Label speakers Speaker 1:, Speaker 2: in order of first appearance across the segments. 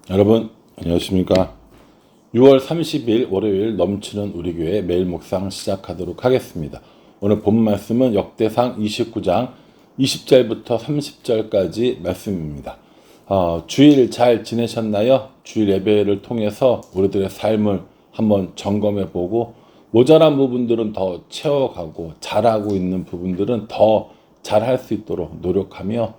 Speaker 1: 여러분 안녕하십니까. 6월 30일 월요일 넘치는 우리 교회 매일 묵상 시작하도록 하겠습니다. 오늘 본 말씀은 역대상 29장 20절부터 30절까지 말씀입니다. 주일 잘 지내셨나요? 주일 예배를 통해서 우리들의 삶을 한번 점검해 보고 모자란 부분들은 더 채워가고 잘하고 있는 부분들은 더 잘할 수 있도록 노력하며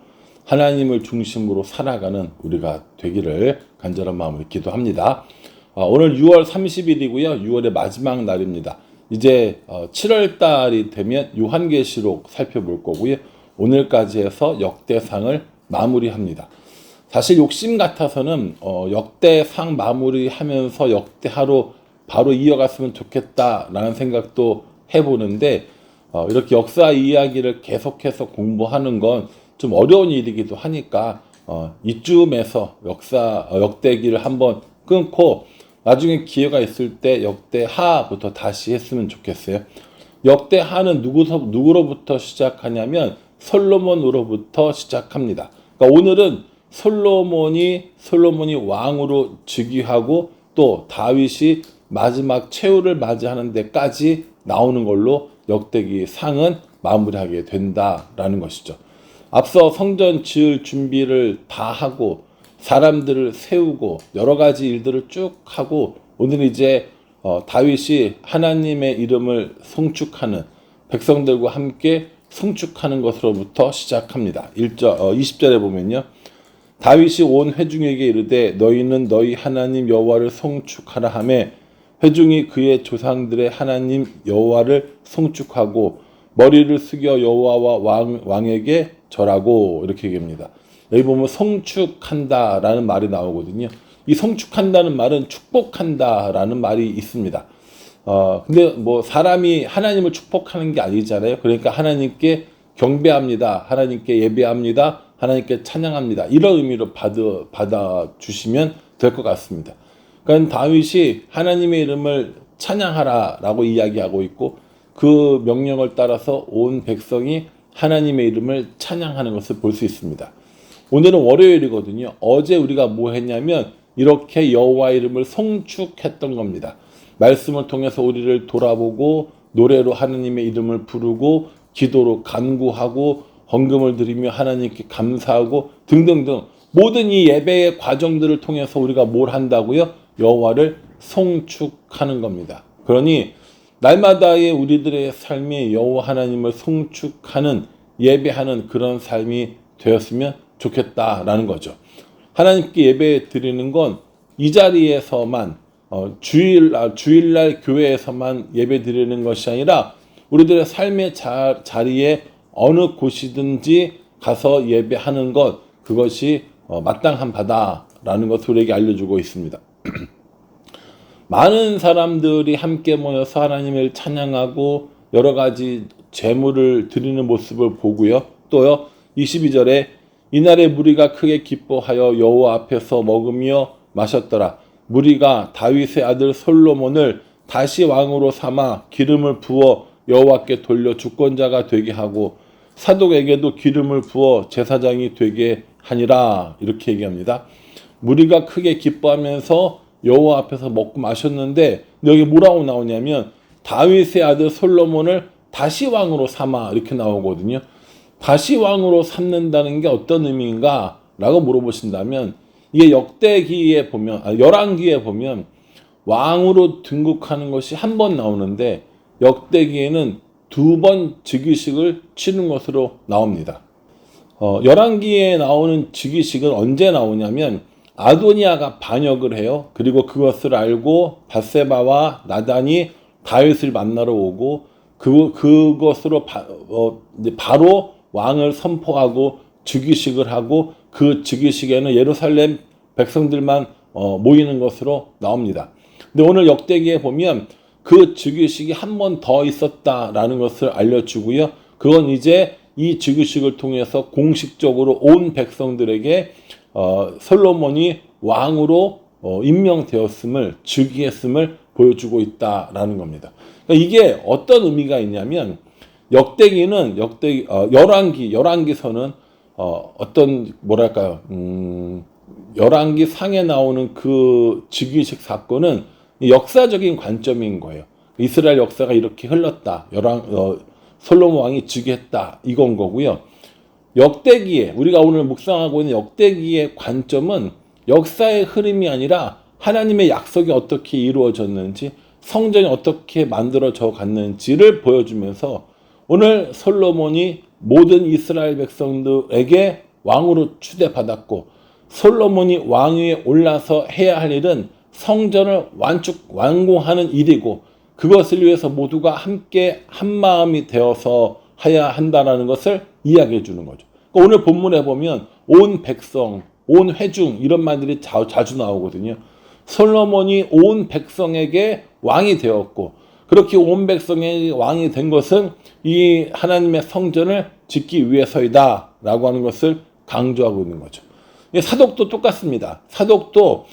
Speaker 1: 하나님을 중심으로 살아가는 우리가 되기를 간절한 마음으로 기도합니다. 오늘 6월 30일이고요. 6월의 마지막 날입니다. 이제 7월 달이 되면 요한계시록 살펴볼 거고요. 오늘까지 해서 역대상을 마무리합니다. 사실 욕심 같아서는 역대상 마무리하면서 역대하로 바로 이어갔으면 좋겠다라는 생각도 해보는데 이렇게 역사 이야기를 계속해서 공부하는 건 좀 어려운 일이기도 하니까 이쯤에서 역대기를 한번 끊고 나중에 기회가 있을 때 역대하부터 다시 했으면 좋겠어요. 역대하는 누구로부터 시작하냐면 솔로몬으로부터 시작합니다. 그러니까 오늘은 솔로몬이 왕으로 즉위하고 또 다윗이 마지막 최후를 맞이하는 데까지 나오는 걸로 역대기 상은 마무리하게 된다라는 것이죠. 앞서 성전 지을 준비를 다 하고 사람들을 세우고 여러 가지 일들을 쭉 하고 오늘 이제 다윗이 하나님의 이름을 송축하는 백성들과 함께 송축하는 것으로부터 시작합니다. 20절에 보면요. 다윗이 온 회중에게 이르되 너희는 너희 하나님 여호와를 송축하라 하매 회중이 그의 조상들의 하나님 여호와를 송축하고 머리를 숙여 여호와와 왕에게 절하고 이렇게 얘기합니다. 여기 보면 송축한다라는 말이 나오거든요. 이 송축한다는 말은 축복한다라는 말이 있습니다. 근데 뭐 사람이 하나님을 축복하는 게 아니잖아요. 그러니까 하나님께 경배합니다. 하나님께 예배합니다. 하나님께 찬양합니다. 이런 의미로 받아 주시면 될 것 같습니다. 그러니까 다윗이 하나님의 이름을 찬양하라라고 이야기하고 있고 그 명령을 따라서 온 백성이 하나님의 이름을 찬양하는 것을 볼 수 있습니다. 오늘은 월요일이거든요. 어제 우리가 뭐 했냐면 이렇게 여호와 이름을 송축했던 겁니다. 말씀을 통해서 우리를 돌아보고 노래로 하나님의 이름을 부르고 기도로 간구하고 헌금을 드리며 하나님께 감사하고 등등등 모든 이 예배의 과정들을 통해서 우리가 뭘 한다고요? 여호와를 송축하는 겁니다. 그러니 날마다의 우리들의 삶이 여호와 하나님을 송축하는 예배하는 그런 삶이 되었으면 좋겠다라는 거죠. 하나님께 예배 드리는 건 이 자리에서만 주일날 교회에서만 예배 드리는 것이 아니라 우리들의 삶의 자리에 어느 곳이든지 가서 예배하는 것 그것이 마땅한 바다라는 것을 우리에게 알려주고 있습니다. 많은 사람들이 함께 모여서 하나님을 찬양하고 여러 가지 제물을 드리는 모습을 보고요. 또요. 22절에 이날에 무리가 크게 기뻐하여 여호와 앞에서 먹으며 마셨더라. 무리가 다윗의 아들 솔로몬을 다시 왕으로 삼아 기름을 부어 여호와께 돌려 주권자가 되게 하고 사독에게도 기름을 부어 제사장이 되게 하니라. 이렇게 얘기합니다. 무리가 크게 기뻐하면서 여호와 앞에서 먹고 마셨는데 여기 뭐라고 나오냐면 다윗의 아들 솔로몬을 다시 왕으로 삼아 이렇게 나오거든요. 다시 왕으로 삼는다는 게 어떤 의미인가 라고 물어보신다면 이게 역대기에 보면 열왕기에 보면 왕으로 등극하는 것이 한 번 나오는데 역대기에는 2번 즉위식을 치른 것으로 나옵니다. 열왕기에 나오는 즉위식은 언제 나오냐면 아도니아가 반역을 해요. 그리고 그것을 알고 밧세바와 나단이 다윗을 만나러 오고 그것으로 바로 왕을 선포하고 즉위식을 하고 그 즉위식에는 예루살렘 백성들만 모이는 것으로 나옵니다. 근데 오늘 역대기에 보면 그 즉위식이 한 번 더 있었다라는 것을 알려주고요. 그건 이제 이 즉위식을 통해서 공식적으로 온 백성들에게 솔로몬이 왕으로 임명되었음을 즉위했음을 보여주고 있다라는 겁니다. 그러니까 이게 어떤 의미가 있냐면 역대기는 열왕기서는 어떤 뭐랄까요 열왕기 상에 나오는 그 즉위식 사건은 역사적인 관점인 거예요. 이스라엘 역사가 이렇게 흘렀다. 솔로몬 왕이 즉위했다. 이건 거고요. 역대기에 우리가 오늘 묵상하고 있는 역대기의 관점은 역사의 흐름이 아니라 하나님의 약속이 어떻게 이루어졌는지, 성전이 어떻게 만들어져 갔는지를 보여주면서 오늘 솔로몬이 모든 이스라엘 백성들에게 왕으로 추대받았고, 솔로몬이 왕위에 올라서 해야 할 일은 성전을 완공하는 일이고, 그것을 위해서 모두가 함께 한마음이 되어서 해야 한다는 것을 이야기해 주는 거죠. 그러니까 오늘 본문에 보면 온 백성, 온 회중 이런 말들이 자주 나오거든요. 솔로몬이 온 백성에게 왕이 되었고, 그렇게 온 백성의 왕이 된 것은 이 하나님의 성전을 짓기 위해서이다 라고 하는 것을 강조하고 있는 거죠. 사독도 똑같습니다. 사독도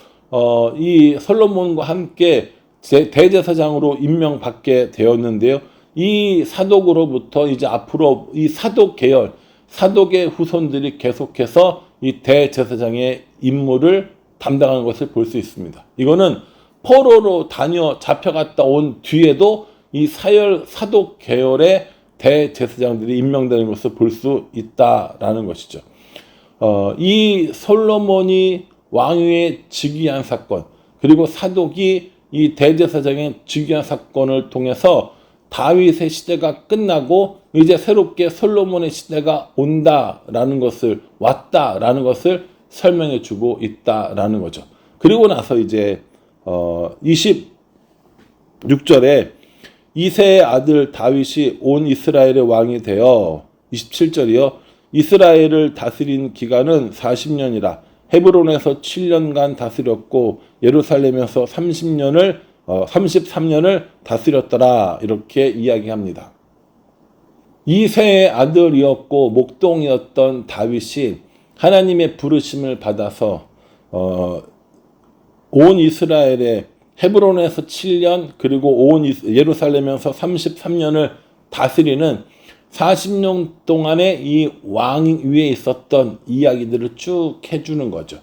Speaker 1: 이 솔로몬과 함께 대제사장으로 임명받게 되었는데요. 이 사독으로부터 이제 앞으로 이 사독 계열, 사독의 후손들이 계속해서 이 대제사장의 임무를 담당하는 것을 볼 수 있습니다. 이거는 포로로 잡혀갔다 온 뒤에도 이 사독 계열의 대제사장들이 임명되는 것을 볼 수 있다라는 것이죠. 이 솔로몬이 왕위에 즉위한 사건, 그리고 사독이 이 대제사장의 즉위한 사건을 통해서 다윗의 시대가 끝나고 이제 새롭게 솔로몬의 시대가 왔다라는 것을 설명해 주고 있다라는 거죠. 그리고 나서 이제 26절에 이새의 아들 다윗이 온 이스라엘의 왕이 되어, 27절이요. 이스라엘을 다스린 기간은 40년이라 헤브론에서 7년간 다스렸고 예루살렘에서 33년을 다스렸더라. 이렇게 이야기합니다. 이새의 아들이었고 목동이었던 다윗이 하나님의 부르심을 받아서 온 이스라엘의 헤브론에서 7년 그리고 온 예루살렘에서 33년을 다스리는 40년 동안의 이 왕 위에 있었던 이야기들을 쭉 해주는 거죠.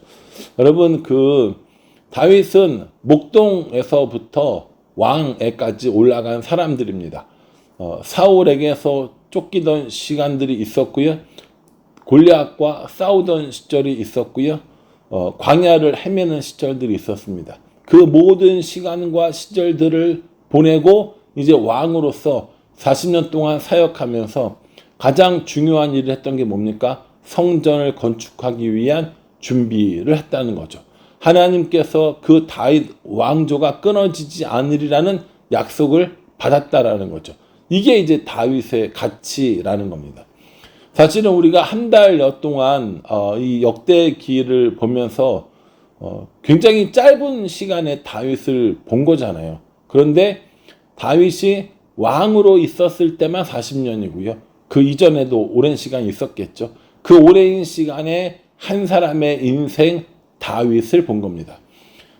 Speaker 1: 여러분, 다윗은 목동에서부터 왕에까지 올라간 사람들입니다. 사울에게서 쫓기던 시간들이 있었고요. 골리앗과 싸우던 시절이 있었고요. 광야를 헤매는 시절들이 있었습니다. 그 모든 시간과 시절들을 보내고 이제 왕으로서 40년 동안 사역하면서 가장 중요한 일을 했던 게 뭡니까? 성전을 건축하기 위한 준비를 했다는 거죠. 하나님께서 그 다윗 왕조가 끊어지지 않으리라는 약속을 받았다라는 거죠. 이게 이제 다윗의 가치라는 겁니다. 사실은 우리가 한 달여 동안 이 역대기를 보면서 굉장히 짧은 시간에 다윗을 본 거잖아요. 그런데 다윗이 왕으로 있었을 때만 40년이고요. 그 이전에도 오랜 시간이 있었겠죠. 그 오랜 시간에 한 사람의 인생 다윗을 본 겁니다.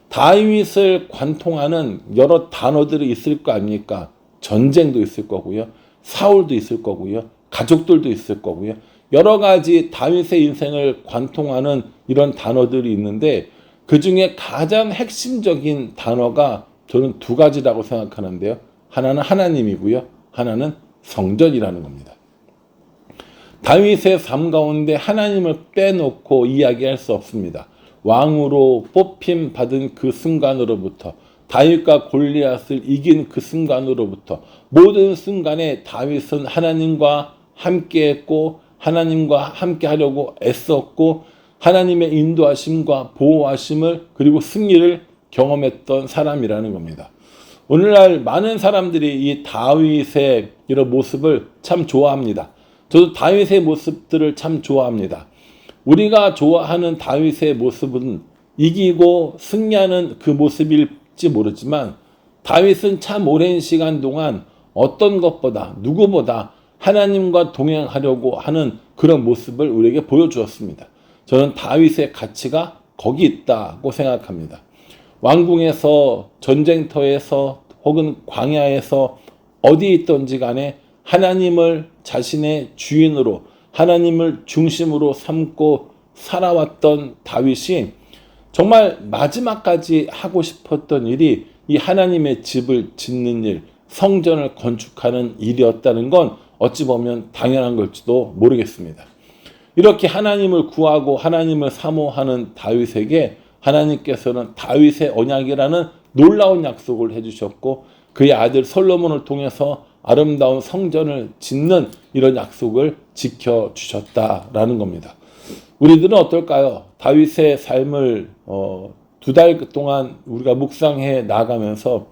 Speaker 1: 다윗을 관통하는 여러 단어들이 있을 거 아닙니까? 전쟁도 있을 거고요. 사울도 있을 거고요. 가족들도 있을 거고요. 여러 가지 다윗의 인생을 관통하는 이런 단어들이 있는데 그 중에 가장 핵심적인 단어가 저는 두 가지라고 생각하는데요. 하나는 하나님이고요. 하나는 성전이라는 겁니다. 다윗의 삶 가운데 하나님을 빼놓고 이야기할 수 없습니다. 왕으로 뽑힘 받은 그 순간으로부터, 다윗과 골리앗을 이긴 그 순간으로부터 모든 순간에 다윗은 하나님과 함께했고 하나님과 함께하려고 애썼고 하나님의 인도하심과 보호하심을 그리고 승리를 경험했던 사람이라는 겁니다. 오늘날 많은 사람들이 이 다윗의 이런 모습을 참 좋아합니다. 저도 다윗의 모습들을 참 좋아합니다. 우리가 좋아하는 다윗의 모습은 이기고 승리하는 그 모습일지 모르지만 다윗은 참 오랜 시간 동안 어떤 것보다 누구보다 하나님과 동행하려고 하는 그런 모습을 우리에게 보여주었습니다. 저는 다윗의 가치가 거기 있다고 생각합니다. 왕궁에서 전쟁터에서 혹은 광야에서 어디 있던지 간에 하나님을 자신의 주인으로 하나님을 중심으로 삼고 살아왔던 다윗이 정말 마지막까지 하고 싶었던 일이 이 하나님의 집을 짓는 일, 성전을 건축하는 일이었다는 건 어찌 보면 당연한 걸지도 모르겠습니다. 이렇게 하나님을 구하고 하나님을 사모하는 다윗에게 하나님께서는 다윗의 언약이라는 놀라운 약속을 해주셨고 그의 아들 솔로몬을 통해서 아름다운 성전을 짓는 이런 약속을 지켜주셨다라는 겁니다. 우리들은 어떨까요? 다윗의 삶을 2달 동안 우리가 묵상해 나가면서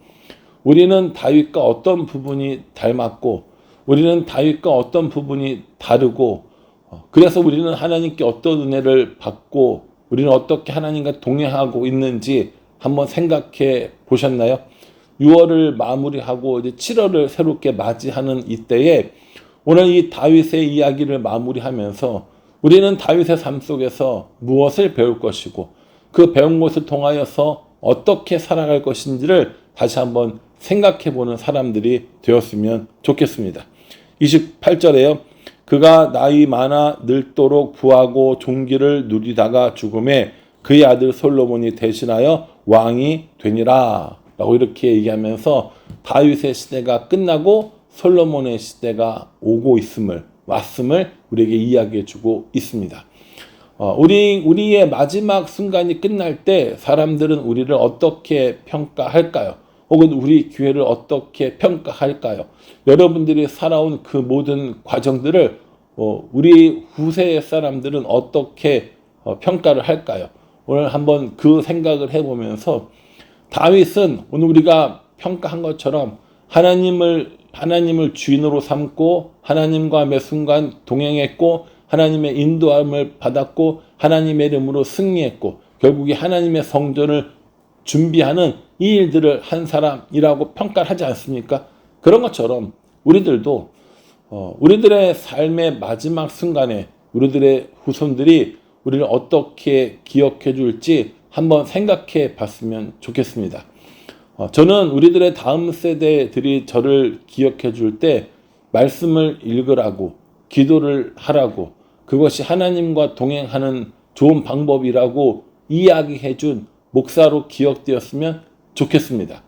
Speaker 1: 우리는 다윗과 어떤 부분이 닮았고 우리는 다윗과 어떤 부분이 다르고 그래서 우리는 하나님께 어떤 은혜를 받고 우리는 어떻게 하나님과 동행하고 있는지 한번 생각해 보셨나요? 6월을 마무리하고 이제 7월을 새롭게 맞이하는 이때에 오늘 이 다윗의 이야기를 마무리하면서 우리는 다윗의 삶 속에서 무엇을 배울 것이고 그 배운 것을 통하여서 어떻게 살아갈 것인지를 다시 한번 생각해 보는 사람들이 되었으면 좋겠습니다. 28절에요. 그가 나이 많아 늙도록 부하고 종기를 누리다가 죽음에 그의 아들 솔로몬이 대신하여 왕이 되니라 라고 이렇게 얘기하면서 다윗의 시대가 끝나고 솔로몬의 시대가 오고 왔음을 우리에게 이야기해 주고 있습니다. 우리의 마지막 순간이 끝날 때 사람들은 우리를 어떻게 평가할까요? 혹은 우리 교회를 어떻게 평가할까요? 여러분들이 살아온 그 모든 과정들을 우리 후세의 사람들은 어떻게 평가를 할까요? 오늘 한번 그 생각을 해보면서 다윗은 오늘 우리가 평가한 것처럼 하나님을 주인으로 삼고 하나님과 매 순간 동행했고 하나님의 인도함을 받았고 하나님의 이름으로 승리했고 결국에 하나님의 성전을 준비하는 이 일들을 한 사람이라고 평가를 하지 않습니까? 그런 것처럼 우리들도 우리들의 삶의 마지막 순간에 우리들의 후손들이 우리를 어떻게 기억해 줄지 한번 생각해 봤으면 좋겠습니다. 저는 우리들의 다음 세대들이 저를 기억해 줄 때 말씀을 읽으라고 기도를 하라고 그것이 하나님과 동행하는 좋은 방법이라고 이야기해 준 목사로 기억되었으면 좋겠습니다.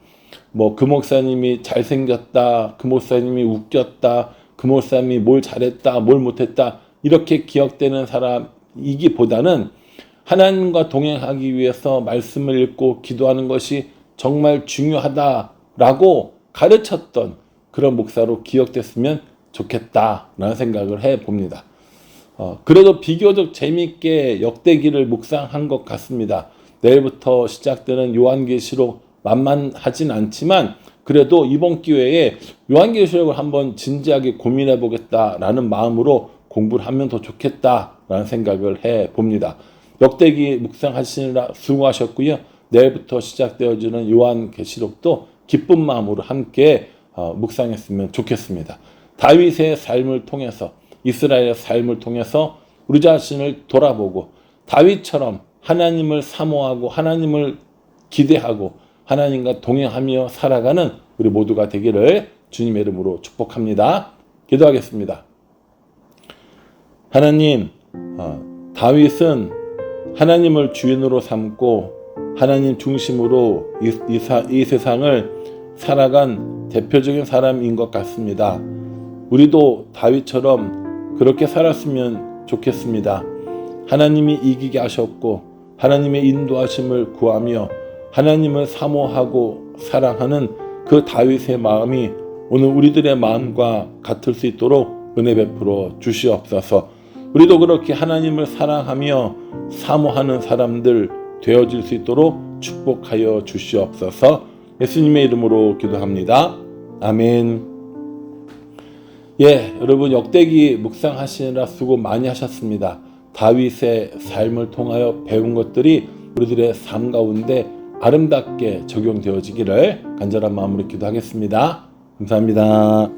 Speaker 1: 그 목사님이 잘생겼다, 그 목사님이 웃겼다, 그 목사님이 뭘 잘했다, 뭘 못했다 이렇게 기억되는 사람이기보다는 하나님과 동행하기 위해서 말씀을 읽고 기도하는 것이 정말 중요하다라고 가르쳤던 그런 목사로 기억됐으면 좋겠다라는 생각을 해봅니다. 그래도 비교적 재미있게 역대기를 묵상한 것 같습니다. 내일부터 시작되는 요한계시록 만만하진 않지만 그래도 이번 기회에 요한계시록을 한번 진지하게 고민해 보겠다라는 마음으로 공부를 하면 더 좋겠다라는 생각을 해봅니다. 역대기 묵상하시느라 수고하셨고요. 내일부터 시작되어지는 요한계시록도 기쁜 마음으로 함께 묵상했으면 좋겠습니다. 다윗의 삶을 통해서 이스라엘의 삶을 통해서 우리 자신을 돌아보고 다윗처럼 하나님을 사모하고 하나님을 기대하고 하나님과 동행하며 살아가는 우리 모두가 되기를 주님의 이름으로 축복합니다. 기도하겠습니다. 하나님, 다윗은 하나님을 주인으로 삼고 하나님 중심으로 이 세상을 살아간 대표적인 사람인 것 같습니다. 우리도 다윗처럼 그렇게 살았으면 좋겠습니다. 하나님이 이기게 하셨고 하나님의 인도하심을 구하며 하나님을 사모하고 사랑하는 그 다윗의 마음이 오늘 우리들의 마음과 같을 수 있도록 은혜 베풀어 주시옵소서. 우리도 그렇게 하나님을 사랑하며 사모하는 사람들 되어질 수 있도록 축복하여 주시옵소서. 예수님의 이름으로 기도합니다. 아멘. 여러분 역대기 묵상하시느라 수고 많이 하셨습니다. 다윗의 삶을 통하여 배운 것들이 우리들의 삶 가운데 아름답게 적용되어지기를 간절한 마음으로 기도하겠습니다. 감사합니다.